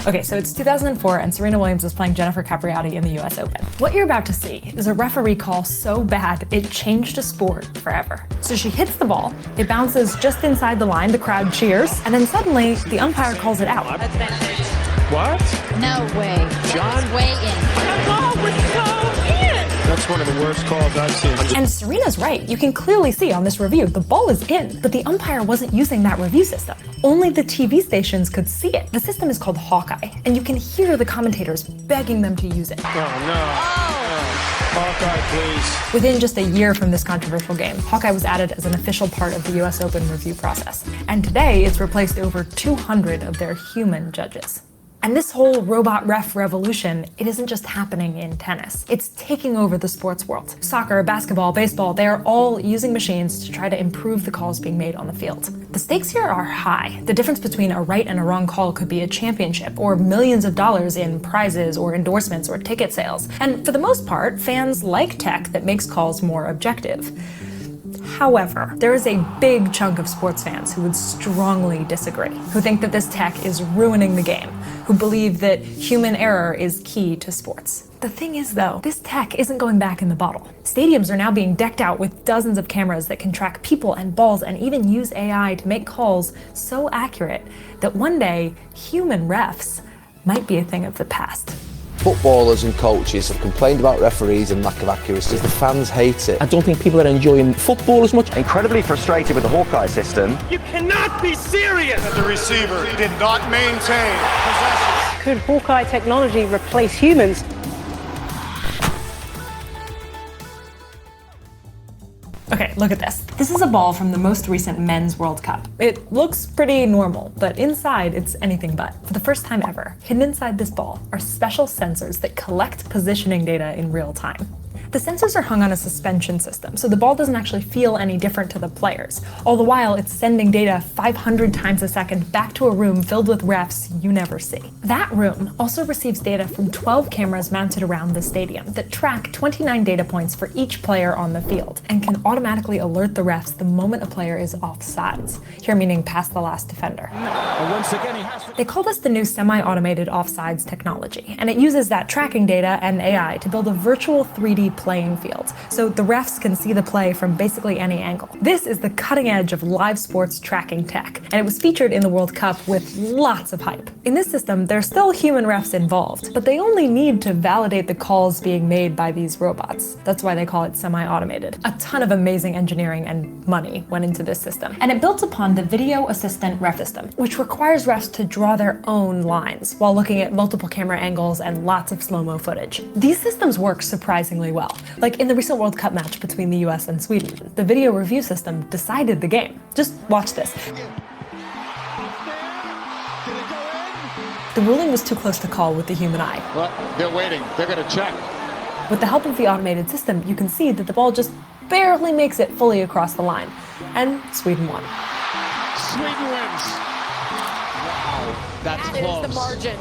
Okay, so it's 2004 and Serena Williams is playing Jennifer Capriati in the US Open. What you're about to see is a referee call so bad it changed a sport forever. So she hits the ball, it bounces just inside the line, the crowd cheers, and then suddenly the umpire calls it out. That's vintage. What? No way. John? It's way in. The ball was so in! That's one of the worst calls I've seen. And Serena's right. You can clearly see on this review, the ball is in, but the umpire wasn't using that review system. Only the TV stations could see it. The system is called Hawkeye, and you can hear the commentators begging them to use it. Oh, no. Hawkeye, please. Within just a year from this controversial game, Hawkeye was added as an official part of the US Open review process. And today, it's replaced over 200 of their human judges. And this whole robot ref revolution, it isn't just happening in tennis. It's taking over the sports world. Soccer, basketball, baseball, they are all using machines to try to improve the calls being made on the field. The stakes here are high. The difference between a right and a wrong call could be a championship or millions of dollars in prizes or endorsements or ticket sales. And for the most part, fans like tech that makes calls more objective. However, there is a big chunk of sports fans who would strongly disagree, who think that this tech is ruining the game, who believe that human error is key to sports. The thing is though, this tech isn't going back in the bottle. Stadiums are now being decked out with dozens of cameras that can track people and balls and even use AI to make calls so accurate that one day, human refs might be a thing of the past. Footballers and coaches have complained about referees and lack of accuracy. The fans hate it. I don't think people are enjoying football as much. Incredibly frustrated with the Hawkeye system. You cannot be serious! The receiver did not maintain possession. Could Hawkeye technology replace humans? Okay, look at this. This is a ball from the most recent Men's World Cup. It looks pretty normal, but inside it's anything but. For the first time ever, hidden inside this ball are special sensors that collect positioning data in real time. The sensors are hung on a suspension system, so the ball doesn't actually feel any different to the players. All the while, it's sending data 500 times a second back to a room filled with refs you never see. That room also receives data from 12 cameras mounted around the stadium that track 29 data points for each player on the field and can automatically alert the refs the moment a player is offsides, here meaning past the last defender. They call this the new semi-automated offsides technology, and it uses that tracking data and AI to build a virtual 3D playing field, so the refs can see the play from basically any angle. This is the cutting edge of live sports tracking tech, and it was featured in the World Cup with lots of hype. In this system, there's still human refs involved, but they only need to validate the calls being made by these robots. That's why they call it semi-automated. A ton of amazing engineering and money went into this system, and it built upon the video assistant ref system, which requires refs to draw their own lines while looking at multiple camera angles and lots of slow-mo footage. These systems work surprisingly well. Like in the recent World Cup match between the US and Sweden, the video review system decided the game. Just watch this. The ruling was too close to call with the human eye. Well, they're waiting. They're going to check. With the help of the automated system, you can see that the ball just barely makes it fully across the line. And Sweden won. Sweden wins. Wow, that's close. That is the margin.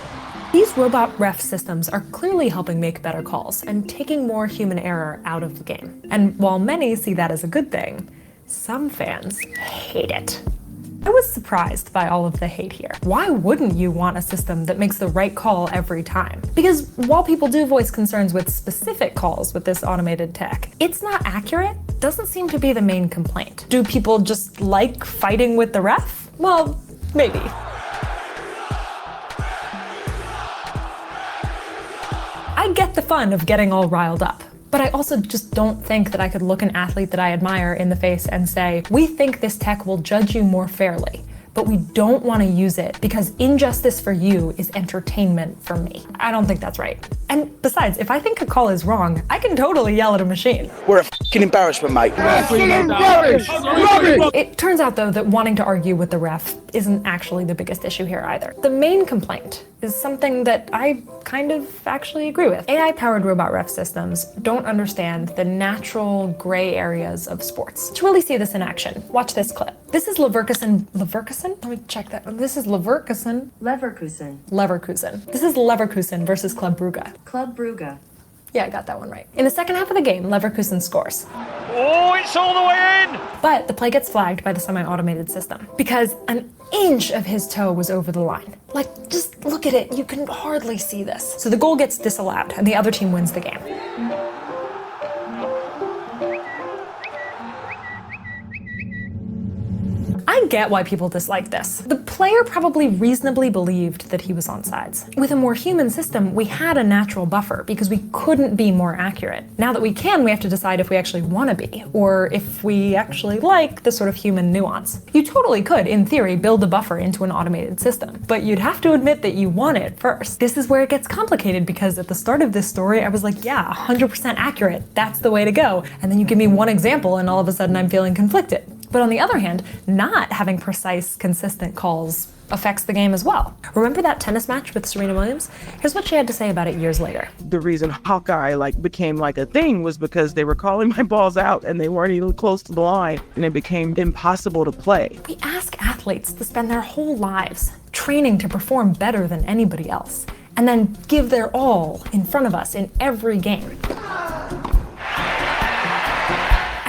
These robot ref systems are clearly helping make better calls and taking more human error out of the game. And while many see that as a good thing, some fans hate it. I was surprised by all of the hate here. Why wouldn't you want a system that makes the right call every time? Because while people do voice concerns with specific calls with this automated tech, it's not accurate doesn't seem to be the main complaint. Do people just like fighting with the ref? Well, maybe. I get the fun of getting all riled up, but I also just don't think that I could look an athlete that I admire in the face and say, we think this tech will judge you more fairly, but we don't want to use it because injustice for you is entertainment for me. I don't think that's right. And besides, if I think a call is wrong, I can totally yell at a machine. We're a f***ing embarrassment, mate. It turns out, though, that wanting to argue with the ref isn't actually the biggest issue here either. The main complaint is something that I kind of actually agree with. AI-powered robot ref systems don't understand the natural gray areas of sports. To really see this in action, watch this clip. This is Leverkusen. Let me check that. This is Leverkusen. Leverkusen. This is Leverkusen versus Club Brugge. Club Brugge. Yeah, I got that one right. In the second half of the game, Leverkusen scores. Oh, it's all the way in! But the play gets flagged by the semi-automated system because an inch of his toe was over the line. Like, just look at it, you can hardly see this. So the goal gets disallowed and the other team wins the game. I get why people dislike this. The player probably reasonably believed that he was onside. With a more human system, we had a natural buffer because we couldn't be more accurate. Now that we can, we have to decide if we actually want to be, or if we actually like the sort of human nuance. You totally could, in theory, build a buffer into an automated system, but you'd have to admit that you want it first. This is where it gets complicated because at the start of this story, I was like, yeah, 100% accurate, that's the way to go. And then you give me one example and all of a sudden I'm feeling conflicted. But on the other hand, not having precise, consistent calls affects the game as well. Remember that tennis match with Serena Williams? Here's what she had to say about it years later. The reason Hawkeye became a thing was because they were calling my balls out and they weren't even close to the line and it became impossible to play. We ask athletes to spend their whole lives training to perform better than anybody else and then give their all in front of us in every game.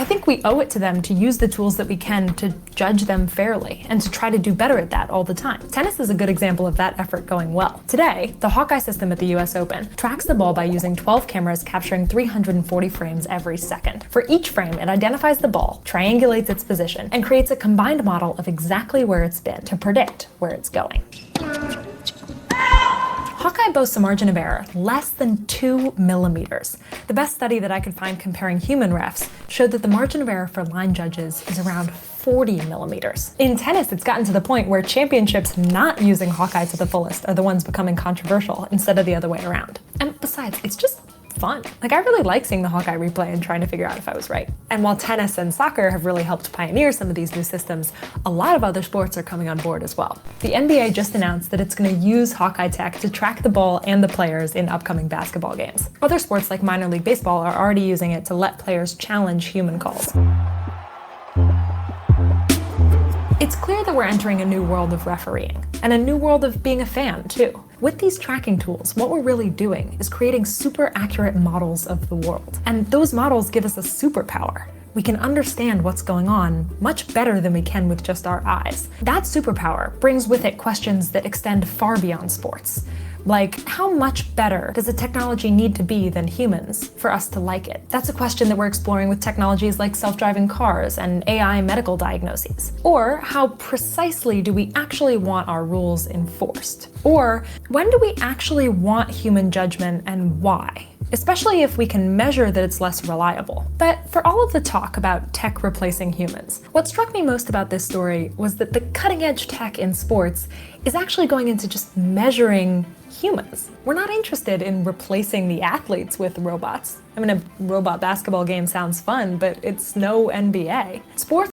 I think we owe it to them to use the tools that we can to judge them fairly and to try to do better at that all the time. Tennis is a good example of that effort going well. Today, the Hawkeye system at the US Open tracks the ball by using 12 cameras capturing 340 frames every second. For each frame, it identifies the ball, triangulates its position, and creates a combined model of exactly where it's been to predict where it's going. Hawkeye boasts a margin of error less than 2 millimeters. The best study that I could find comparing human refs showed that the margin of error for line judges is around 40 millimeters. In tennis, it's gotten to the point where championships not using Hawkeye to the fullest are the ones becoming controversial instead of the other way around. And besides, it's just fun. I really like seeing the Hawkeye replay and trying to figure out if I was right. And while tennis and soccer have really helped pioneer some of these new systems, a lot of other sports are coming on board as well. The NBA just announced that it's going to use Hawkeye tech to track the ball and the players in upcoming basketball games. Other sports like minor league baseball are already using it to let players challenge human calls. It's clear that we're entering a new world of refereeing, and a new world of being a fan, too. With these tracking tools, what we're really doing is creating super accurate models of the world. And those models give us a superpower. We can understand what's going on much better than we can with just our eyes. That superpower brings with it questions that extend far beyond sports. Like, how much better does a technology need to be than humans for us to like it? That's a question that we're exploring with technologies like self-driving cars and AI medical diagnoses. Or, how precisely do we actually want our rules enforced? Or, when do we actually want human judgment and why? Especially if we can measure that it's less reliable. But for all of the talk about tech replacing humans, what struck me most about this story was that the cutting-edge tech in sports is actually going into just measuring humans. We're not interested in replacing the athletes with robots. I mean, a robot basketball game sounds fun, but it's no NBA. Sports